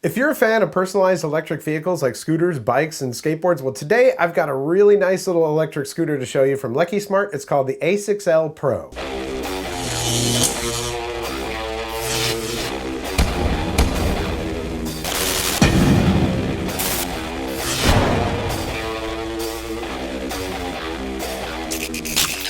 If you're a fan of personalized electric vehicles like scooters, bikes, and skateboards, well, today I've got a really nice little electric scooter to show you from Leqismart. It's called the A6L Pro.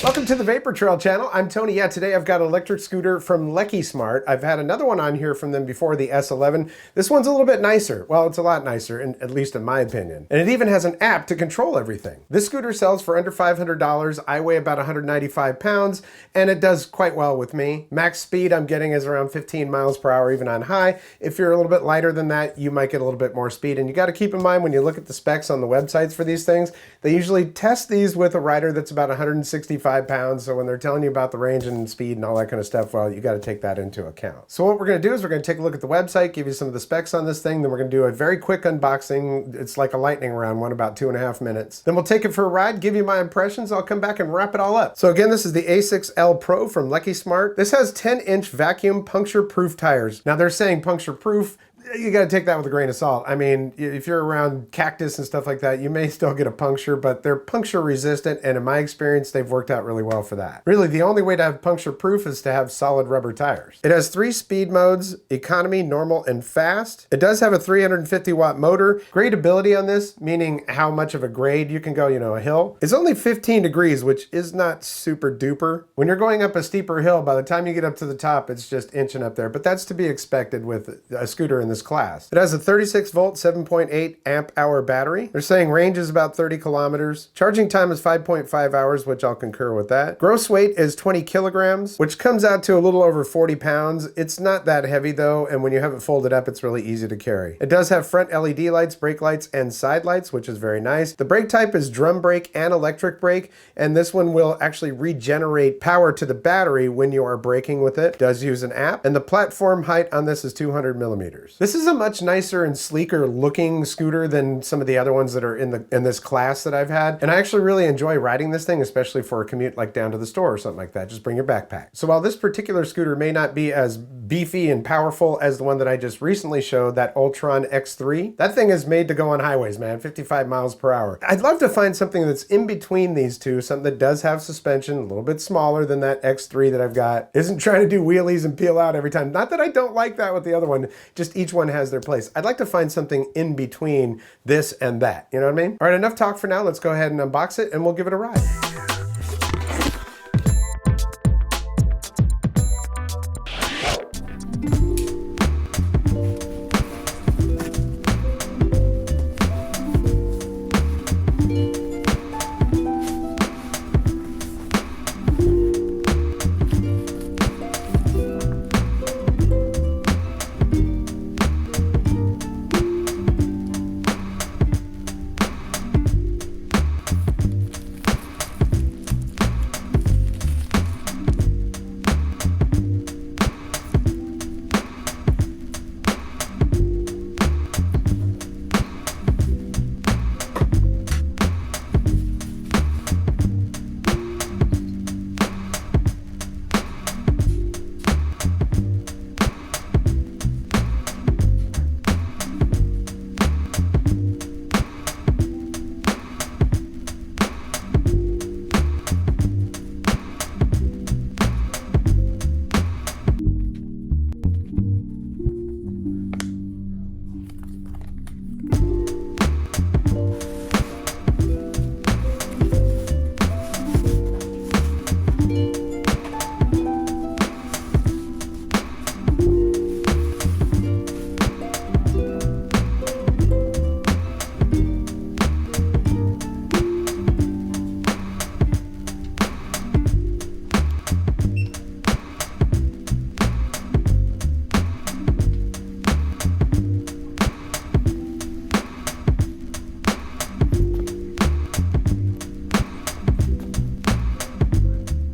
Welcome to the Vapor Trail channel. I'm Tony. Yeah, today I've got an electric scooter from Leqismart. I've had another one on here from them before, the S11. This one's a little bit nicer. Well, it's a lot nicer, at least in my opinion. And it even has an app to control everything. This scooter sells for under $500. I weigh about 195 pounds, and it does quite well with me. Max speed I'm getting is around 15 miles per hour, even on high. If you're a little bit lighter than that, you might get a little bit more speed. And you got to keep in mind when you look at the specs on the websites for these things, they usually test these with a rider that's about 165 pounds. So when they're telling you about the range and speed and all that kind of stuff, well, you got to take that into account. So what we're going to do is we're going to take a look at the website, give you some of the specs on this thing. Then we're going to do a very quick unboxing. It's like a lightning round, one about 2.5 minutes. Then we'll take it for a ride, give you my impressions. I'll come back and wrap it all up. So again, this is the A6L Pro from Leqismart. This has 10-inch vacuum puncture-proof tires. Now they're saying puncture-proof. You got to take that with a grain of salt. I mean, if you're around cactus and stuff like that, you may still get a puncture, but they're puncture resistant, and in my experience, they've worked out really well for that. Really, the only way to have puncture proof is to have solid rubber tires. It has 3 speed modes: economy, normal, and fast. It does have a 350 watt motor. Gradability on this, meaning how much of a grade you can go, a hill, is only 15 degrees, which is not super duper. When you're going up a steeper hill, by the time you get up to the top, it's just inching up there, but that's to be expected with a scooter in this class. It has a 36 volt, 7.8 amp hour battery. They're saying range is about 30 kilometers. Charging time is 5.5 hours, which I'll concur with that. Gross weight is 20 kilograms, which comes out to a little over 40 pounds. It's not that heavy though, and when you have it folded up, it's really easy to carry. It does have front LED lights, brake lights, and side lights, which is very nice. The brake type is drum brake and electric brake, and this one will actually regenerate power to the battery when you are braking with it. It does use an app, and the platform height on this is 200 millimeters. This is a much nicer and sleeker looking scooter than some of the other ones that are in this class that I've had. And I actually really enjoy riding this thing, especially for a commute like down to the store or something like that. Just bring your backpack. So while this particular scooter may not be as beefy and powerful as the one that I just recently showed, that Ultron X3, that thing is made to go on highways, man, 55 miles per hour. I'd love to find something that's in between these two, something that does have suspension, a little bit smaller than that X3 that I've got, isn't trying to do wheelies and peel out every time. Not that I don't like that with the other one, just each one has their place. I'd like to find something in between this and that. You know what I mean? All right, enough talk for now. Let's go ahead and unbox it and we'll give it a ride.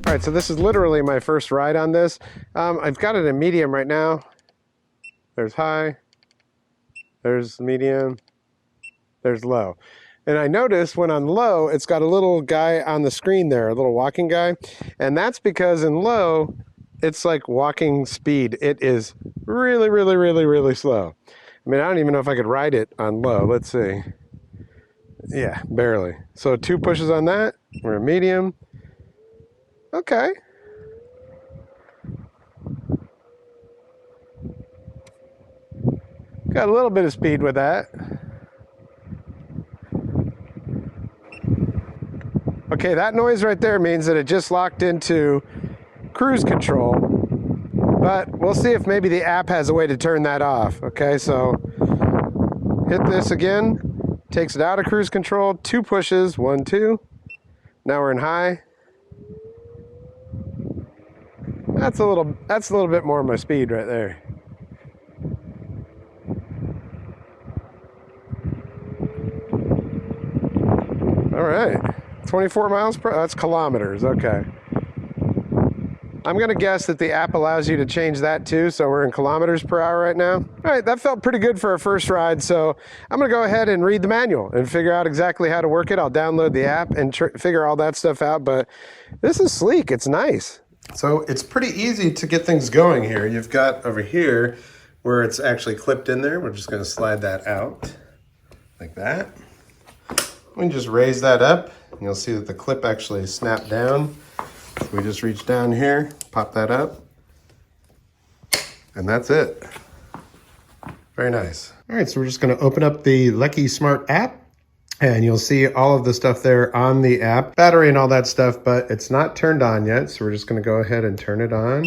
All right, so this is literally my first ride on this. I've got it in medium right now. There's high, there's medium, there's low. And I noticed when on low, it's got a little guy on the screen there, a little walking guy. And that's because in low, it's like walking speed. It is really, really, really, really slow. I mean, I don't even know if I could ride it on low. Let's see. Yeah, barely. So 2 pushes on that. We're in medium. Okay. Got a little bit of speed with that. Okay, that noise right there means that it just locked into cruise control. But we'll see if maybe the app has a way to turn that off. Okay, so hit this again. Takes it out of cruise control. 2 pushes. 1, 2. Now we're in high. That's a little bit more of my speed right there. All right, 24 miles per hour, that's kilometers, okay. I'm gonna guess that the app allows you to change that too, so we're in kilometers per hour right now. All right, that felt pretty good for a first ride, so I'm gonna go ahead and read the manual and figure out exactly how to work it. I'll download the app and figure all that stuff out, but this is sleek, it's nice. So it's pretty easy to get things going here. You've got over here where it's actually clipped in there. We're just gonna slide that out like that. We can just raise that up, and you'll see that the clip actually snapped down. So we just reach down here, pop that up, and that's it. Very nice. All right, so we're just gonna open up the Leqismart app, and you'll see all of the stuff there on the app, battery and all that stuff, but it's not turned on yet, so we're just gonna go ahead and turn it on.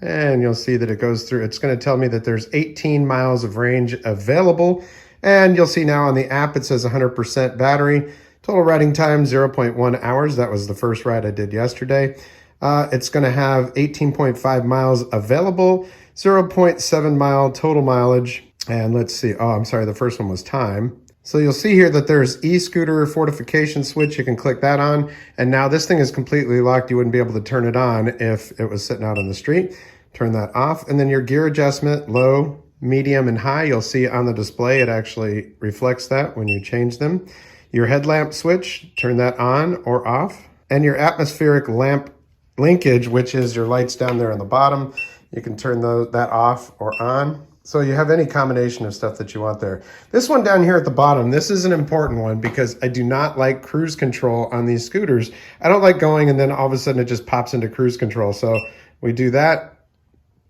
And you'll see that it goes through. It's gonna tell me that there's 18 miles of range available. And you'll see now on the app, it says 100% battery. Total riding time, 0.1 hours. That was the first ride I did yesterday. It's gonna have 18.5 miles available, 0.7 mile total mileage. And let's see, oh, I'm sorry, the first one was time. So you'll see here that there's e-scooter fortification switch. You can click that on. And now this thing is completely locked. You wouldn't be able to turn it on if it was sitting out on the street. Turn that off. And then your gear adjustment, low, medium, and high, you'll see on the display, it actually reflects that when you change them. Your headlamp switch, turn that on or off. And your atmospheric lamp linkage, which is your lights down there on the bottom, you can turn that off or on. So you have any combination of stuff that you want there. This one down here at the bottom, this is an important one because I do not like cruise control on these scooters. I don't like going and then all of a sudden it just pops into cruise control. So we do that.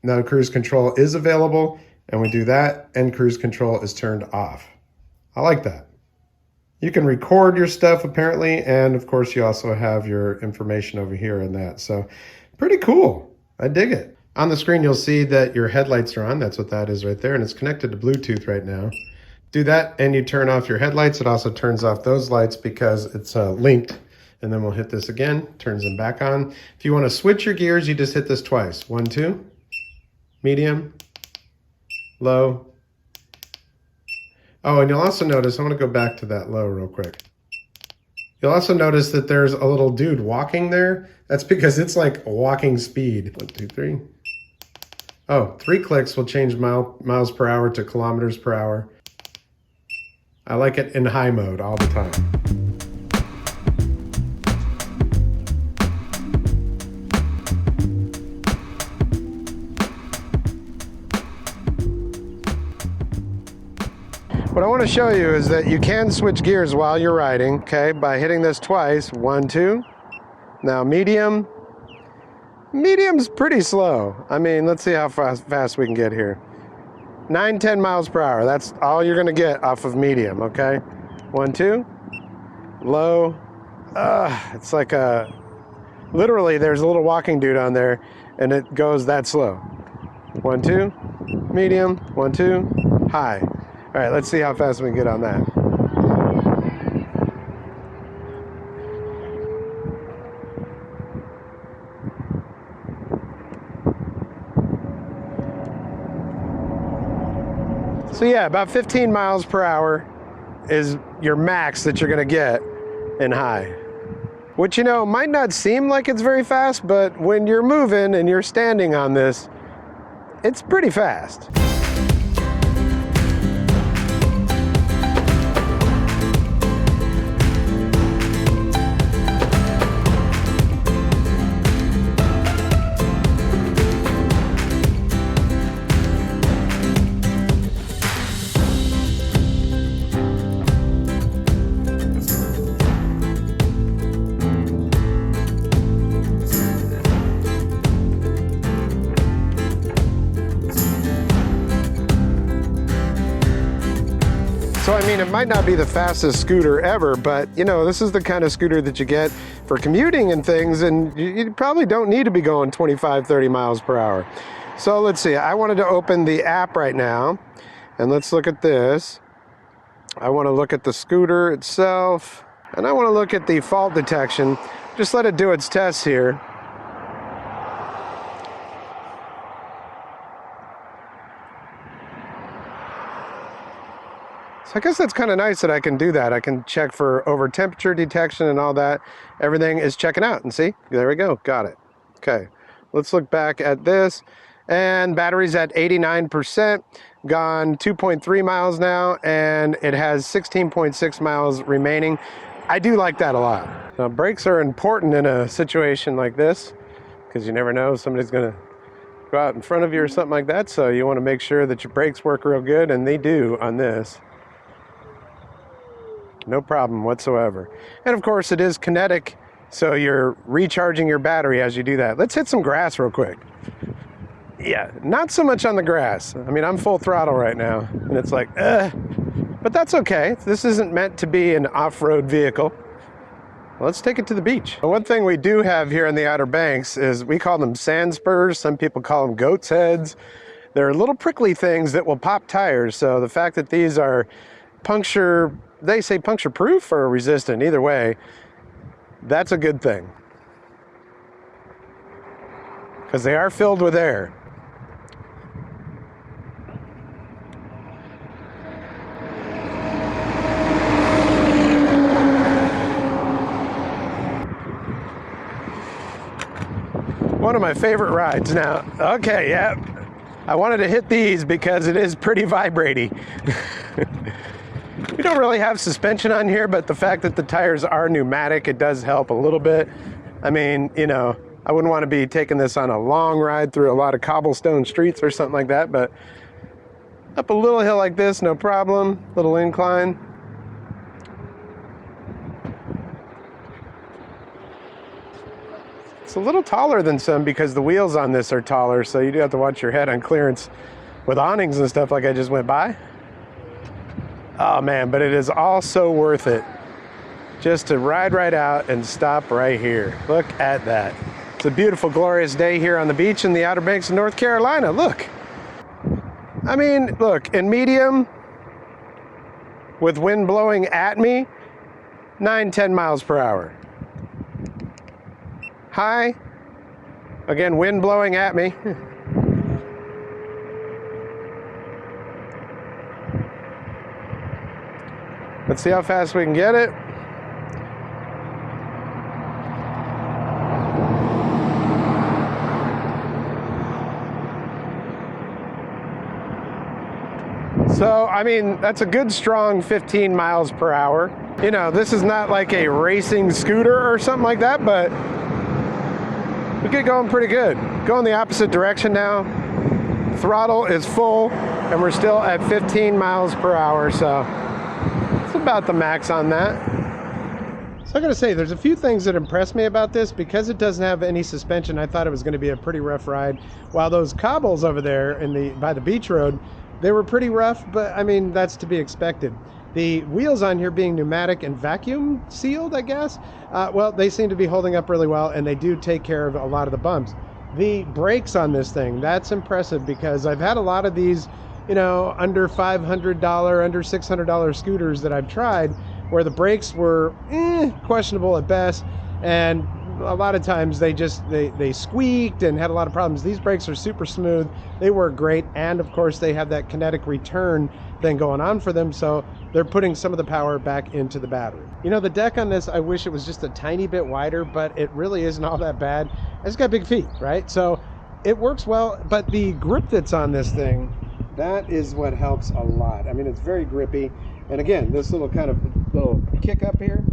Now cruise control is available. And we do that, and cruise control is turned off. I like that. You can record your stuff apparently, and of course you also have your information over here in that. So pretty cool, I dig it. On the screen you'll see that your headlights are on, that's what that is right there, and it's connected to Bluetooth right now. Do that and you turn off your headlights. It also turns off those lights because it's linked. And then we'll hit this again, turns them back on. If you wanna switch your gears, you just hit this twice. 1, 2, medium, low. Oh, and you'll also notice, I want to go back to that low real quick. You'll also notice that there's a little dude walking there. That's because it's like walking speed. 1, 2, 3. Oh, 3 clicks will change miles per hour to kilometers per hour. I like it in high mode all the time. What I want to show you is that you can switch gears while you're riding, okay, by hitting this twice. 1, 2. Now medium. Medium's pretty slow. I mean, let's see how fast we can get here. 9, 10 miles per hour. That's all you're going to get off of medium, okay? 1, 2. Low. It's like literally there's a little walking dude on there and it goes that slow. 1, 2. Medium. 1, 2. High. All right, let's see how fast we can get on that. So yeah, about 15 miles per hour is your max that you're gonna get in high. Which, you know, might not seem like it's very fast, but when you're moving and you're standing on this, it's pretty fast. So I mean, it might not be the fastest scooter ever, but you know, this is the kind of scooter that you get for commuting and things, and you probably don't need to be going 25, 30 miles per hour. So let's see, I wanted to open the app right now, and let's look at this. I want to look at the scooter itself, and I want to look at the fault detection. Just let it do its tests here. So I guess that's kind of nice that I can do that. I can check for over temperature detection and all that. Everything is checking out, and see, there we go, got it. Okay, let's look back at this, and battery's at 89%, gone 2.3 miles now, and it has 16.6 miles remaining. I do like that a lot. Now, brakes are important in a situation like this, because you never know if somebody's gonna go out in front of you or something like that, so you want to make sure that your brakes work real good, and they do on this. No problem whatsoever. And of course it is kinetic, so you're recharging your battery as you do that. Let's hit some grass real quick. Yeah, not so much on the grass. I mean, I'm full throttle right now, and it's like, but that's okay. This isn't meant to be an off-road vehicle. Let's take it to the beach. One thing we do have here in the Outer Banks is we call them sand spurs. Some people call them goat's heads. They're little prickly things that will pop tires. So the fact that these are they say puncture proof or resistant, either way, that's a good thing, because they are filled with air. One of my favorite rides now. Okay, yeah, I wanted to hit these because it is pretty vibrating. We don't really have suspension on here, but the fact that the tires are pneumatic, it does help a little bit. I mean, you know, I wouldn't want to be taking this on a long ride through a lot of cobblestone streets or something like that, but up a little hill like this, no problem. Little incline. It's a little taller than some because the wheels on this are taller, so you do have to watch your head on clearance with awnings and stuff like I just went by. Oh man, but it is all so worth it just to ride right out and stop right here. Look at that. It's a beautiful, glorious day here on the beach in the Outer Banks of North Carolina. Look. I mean, look, in medium, with wind blowing at me, 9-10 miles per hour. High, again, wind blowing at me. Let's see how fast we can get it. So, I mean, that's a good strong 15 miles per hour. You know, this is not like a racing scooter or something like that, but we get going pretty good. Going the opposite direction now. Throttle is full, and we're still at 15 miles per hour, so about the max on that. So I gotta say, there's a few things that impress me about this. Because it doesn't have any suspension, I thought it was going to be a pretty rough ride, while those cobbles over there by the beach road, they were pretty rough, but I mean, that's to be expected. The wheels on here being pneumatic and vacuum sealed, I guess, well, they seem to be holding up really well, and they do take care of a lot of the bumps. The brakes on this thing, that's impressive, because I've had a lot of these, you know, under $500, under $600 scooters that I've tried, where the brakes were questionable at best, and a lot of times they squeaked and had a lot of problems. These brakes are super smooth, they work great, and of course they have that kinetic return thing going on for them, so they're putting some of the power back into the battery. You know, the deck on this, I wish it was just a tiny bit wider, but it really isn't all that bad. It's got big feet, right? So it works well, but the grip that's on this thing, that is what helps a lot. I mean, it's very grippy. And again, this little kick up here,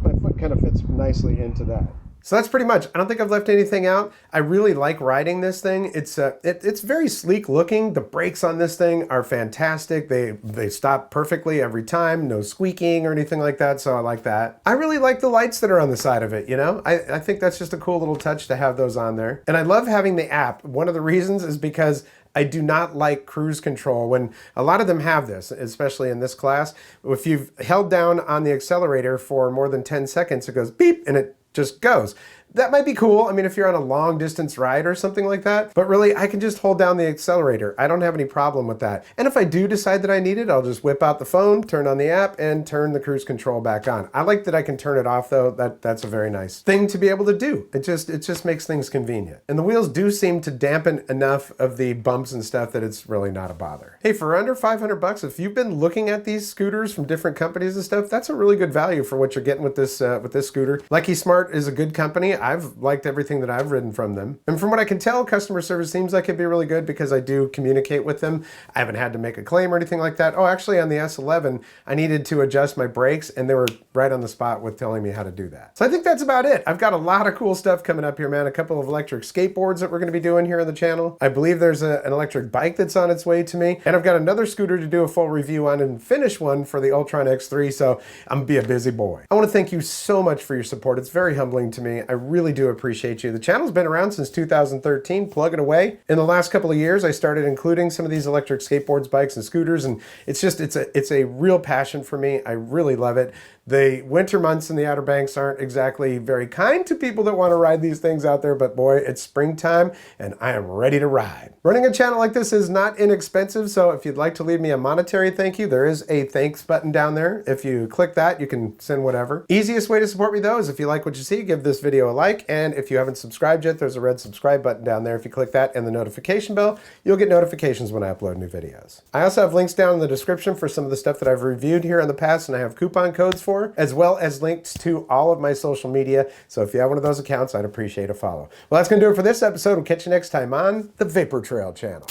my foot kind of fits nicely into that. So that's pretty much, I don't think I've left anything out. I really like riding this thing. It's very sleek looking. The brakes on this thing are fantastic. They stop perfectly every time, no squeaking or anything like that, so I like that. I really like the lights that are on the side of it, you know? I think that's just a cool little touch to have those on there. And I love having the app. One of the reasons is because I do not like cruise control when a lot of them have this, especially in this class. If you've held down on the accelerator for more than 10 seconds, it goes beep and it just goes. That might be cool. I mean, if you're on a long distance ride or something like that, but really I can just hold down the accelerator. I don't have any problem with that. And if I do decide that I need it, I'll just whip out the phone, turn on the app, and turn the cruise control back on. I like that I can turn it off though. That's a very nice thing to be able to do. It just makes things convenient. And the wheels do seem to dampen enough of the bumps and stuff that it's really not a bother. Hey, for under 500 bucks, if you've been looking at these scooters from different companies and stuff, that's a really good value for what you're getting with this scooter. Leqismart is a good company. I've liked everything that I've ridden from them. And from what I can tell, customer service seems like it'd be really good because I do communicate with them. I haven't had to make a claim or anything like that. Oh, actually on the S11, I needed to adjust my brakes and they were right on the spot with telling me how to do that. So I think that's about it. I've got a lot of cool stuff coming up here, man. A couple of electric skateboards that we're going to be doing here on the channel. I believe there's an electric bike that's on its way to me. And I've got another scooter to do a full review on and finish one for the Ultron X3. So I'm gonna be a busy boy. I want to thank you so much for your support. It's very humbling to me. I really do appreciate you. The channel's been around since 2013, plugging away. In the last couple of years, I started including some of these electric skateboards, bikes, and scooters, and it's a real passion for me. I really love it. The winter months in the Outer Banks aren't exactly very kind to people that want to ride these things out there, but boy, it's springtime and I am ready to ride. Running a channel like this is not inexpensive, so if you'd like to leave me a monetary thank you, there is a thanks button down there. If you click that, you can send whatever. Easiest way to support me though is if you like what you see, give this video a like, and if you haven't subscribed yet, there's a red subscribe button down there. If you click that and the notification bell, you'll get notifications when I upload new videos. I also have links down in the description for some of the stuff that I've reviewed here in the past and I have coupon codes for, as well as links to all of my social media. So if you have one of those accounts, I'd appreciate a follow. Well, that's going to do it for this episode. We'll catch you next time on the Vapor Trail channel.